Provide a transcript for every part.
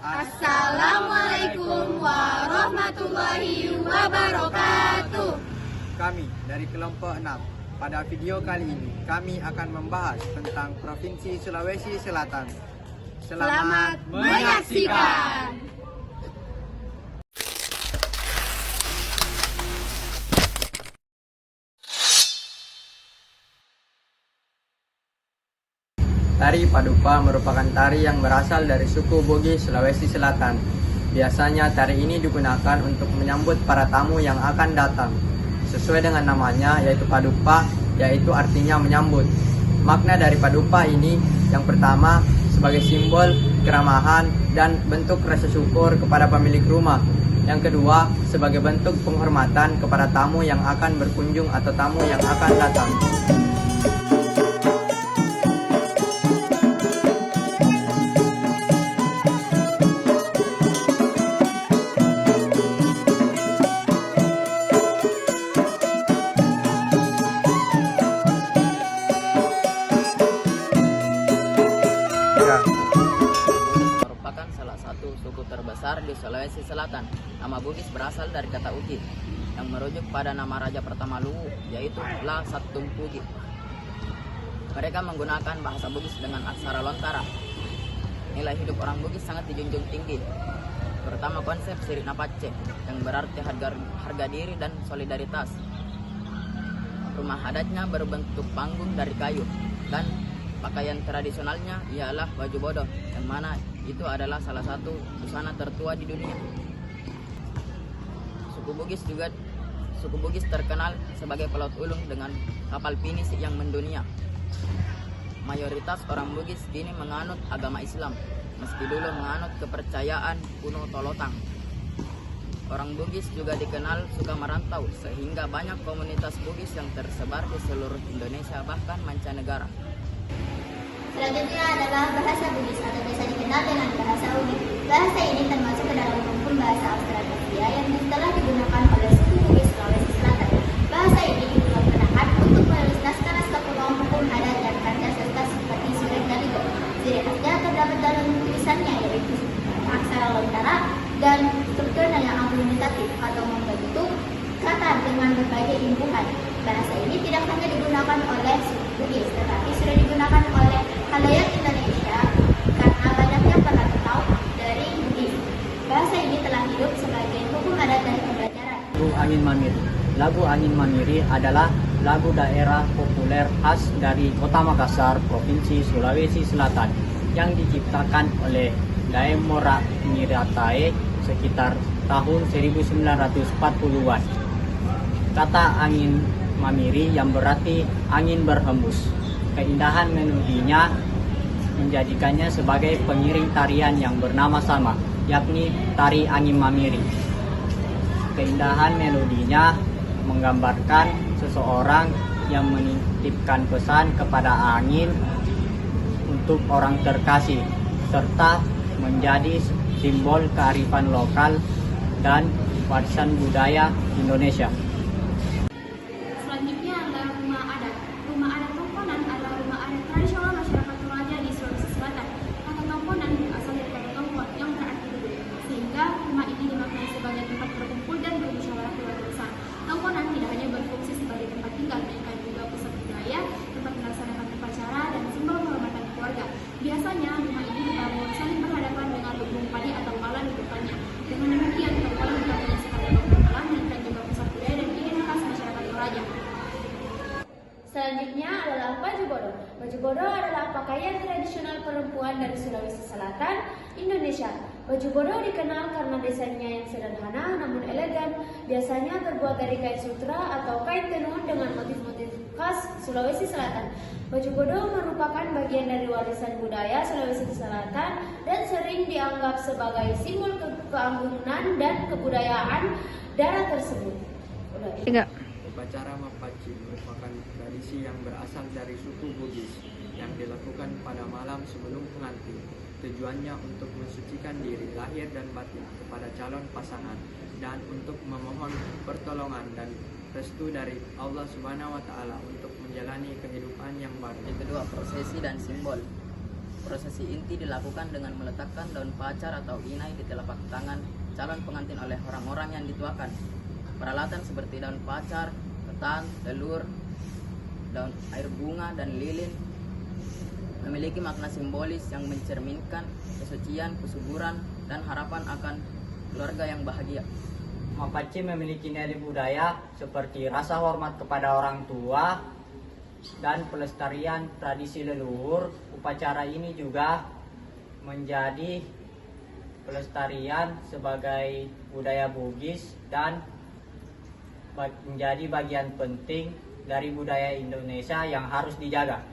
Assalamualaikum warahmatullahi wabarakatuh. Kami dari kelompok 6. Pada video kali ini kami akan membahas tentang Provinsi Sulawesi Selatan. Selamat menyaksikan. Tari Padupa merupakan tari yang berasal dari suku Bugis, Sulawesi Selatan. Biasanya tari ini digunakan untuk menyambut para tamu yang akan datang. Sesuai dengan namanya yaitu Padupa, yaitu artinya menyambut. Makna dari Padupa ini yang pertama sebagai simbol keramahan dan bentuk rasa syukur kepada pemilik rumah. Yang kedua sebagai bentuk penghormatan kepada tamu yang akan berkunjung atau tamu yang akan datang. Merupakan salah satu suku terbesar di Sulawesi Selatan. Nama Bugis berasal dari kata Uki yang merujuk pada nama raja pertama Luwu, yaitu La Sattung Pugi. Mereka menggunakan bahasa Bugis dengan aksara lontara. Nilai hidup orang Bugis sangat dijunjung tinggi, terutama konsep Siri Napace yang berarti harga diri dan solidaritas. Rumah adatnya berbentuk panggung dari kayu dan pakaian tradisionalnya ialah baju bodoh, yang mana itu adalah salah satu busana tertua di dunia. Suku Bugis terkenal sebagai pelaut ulung dengan kapal pinisi yang mendunia. Mayoritas orang Bugis kini menganut agama Islam, meski dulu menganut kepercayaan kuno Tolotang. Orang Bugis juga dikenal suka merantau, sehingga banyak komunitas Bugis yang tersebar di seluruh Indonesia bahkan mancanegara. Selanjutnya adalah bahasa Bugis atau biasa dikenal dengan bahasa Ugi. Bahasa ini termasuk ke dalam rumpun bahasa Australia yang telah digunakan oleh suku Bugis Sulawesi Selatan. Bahasa ini digunakan untuk menulis naskah-naskah kuno, hukum adat dan karya sastra seperti Surat Kaligo. Ciri khasnya terdapat dalam tulisannya yaitu aksara lontara dan strukturnya yang argumentatif atau membentuk kata dengan berbagai imbuhan. Bahasa ini tidak hanya digunakan oleh suku Bugis, tetapi sudah digunakan oleh halayak Indonesia karena banyaknya para tahu dari Bugis. Bahasa ini telah hidup sebagai hukum adat dan pembelajaran. Lagu Angin Mamiri. Lagu Angin Mamiri adalah lagu daerah populer khas dari Kota Makassar, Provinsi Sulawesi Selatan, yang diciptakan oleh Daemora Miratae sekitar tahun 1940-an. Kata angin mamiri yang berarti angin berhembus. Keindahan melodinya menjadikannya sebagai pengiring tarian yang bernama sama, yakni tari angin mamiri. Keindahan melodinya menggambarkan seseorang yang menitipkan pesan kepada angin untuk orang terkasih, serta menjadi simbol kearifan lokal dan warisan budaya Indonesia. Selanjutnya adalah rumah adat. Rumah adat Tongkonan adalah rumah adat tradisional masyarakat Toraja di Sulawesi Selatan. Kata Tongkonan berasal dari kata Tongkon yang berarti duduk, sehingga rumah ini dimaknai sebagai tempat berkumpul dan bermusyawarah keluarga besar. Tongkonan tidak hanya berfungsi sebagai tempat tinggal, melainkan juga pusat budaya, tempat melaksanakan upacara dan simbol kehormatan keluarga. Biasanya rumah ini dibangun saling berhadapan dengan lumbung padi atau pala di depannya. Dengan demikian, Tongkonan bukan hanya sekadar bangunan alam, melainkan juga pusat budaya dan identitas masyarakat Toraja. Selanjutnya adalah baju bodo. Baju bodo adalah pakaian tradisional perempuan dari Sulawesi Selatan, Indonesia. Baju bodo dikenal karena desainnya yang sederhana namun elegan. Biasanya terbuat dari kain sutra atau kain tenun dengan motif-motif khas Sulawesi Selatan. Baju bodo merupakan bagian dari warisan budaya Sulawesi Selatan dan sering dianggap sebagai simbol keanggunan dan kebudayaan daerah tersebut. Upacara Mapaci merupakan tradisi yang berasal dari suku Bugis yang dilakukan pada malam sebelum pengantin. Tujuannya untuk mensucikan diri lahir dan batin kepada calon pasangan dan untuk memohon pertolongan dan restu dari Allah Subhanahu wa Ta'ala untuk menjalani kehidupan yang baru. Yang kedua, prosesi dan simbol. Prosesi inti dilakukan dengan meletakkan daun pacar atau inai di telapak tangan calon pengantin oleh orang-orang yang dituakan. Peralatan seperti daun pacar, ketan, telur, daun air bunga, dan lilin memiliki makna simbolis yang mencerminkan kesucian, kesuburan, dan harapan akan keluarga yang bahagia. Mapaci memiliki nilai budaya seperti rasa hormat kepada orang tua dan pelestarian tradisi leluhur. Upacara ini juga menjadi pelestarian sebagai budaya Bugis dan menjadi bagian penting dari budaya Indonesia yang harus dijaga.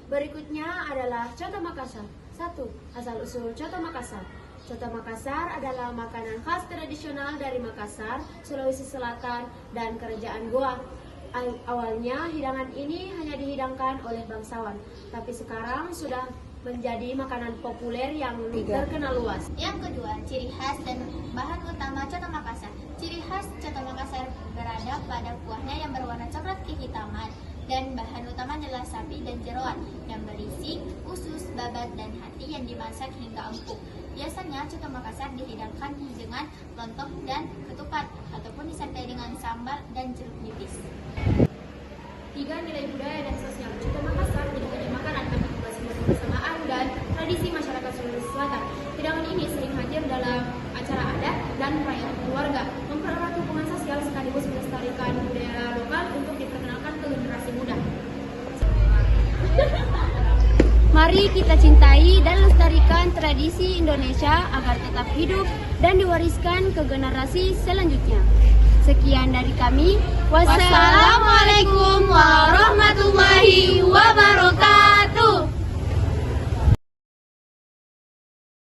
Berikutnya adalah Coto Makassar. 1. Asal-usul Coto Makassar. Coto Makassar adalah makanan khas tradisional dari Makassar, Sulawesi Selatan, dan Kerajaan Goa. Awalnya hidangan ini hanya dihidangkan oleh bangsawan, tapi sekarang sudah menjadi makanan populer yang terkenal luas. Yang kedua, ciri khas dan bahan utama Coto Makassar. Ciri khas Coto Makassar berada pada kuahnya yang berwarna coklat kehitaman, dan bahan utama adalah sapi dan jeroan yang berisi usus, babat, dan hati yang dimasak hingga empuk. Biasanya Coto Makassar dihidangkan dengan lontong dan ketupat ataupun disertai dengan sambal dan jeruk nipis. 3. Nilai budaya dan sosial. Coto Makassar tidak hanya makanan, tapi juga simbol kebersamaan dan tradisi masyarakat Sulawesi Selatan. Hidangan ini sering hadir dalam acara adat dan perayaan keluarga, mempererat hubungan sosial sekaligus melestarikan budaya lokal untuk diperkenalkan ke generasi muda. Mari kita cintai dan lestarikan tradisi Indonesia agar tetap hidup dan diwariskan ke generasi selanjutnya. Sekian dari kami. Wassalamualaikum warahmatullahi wabarakatuh.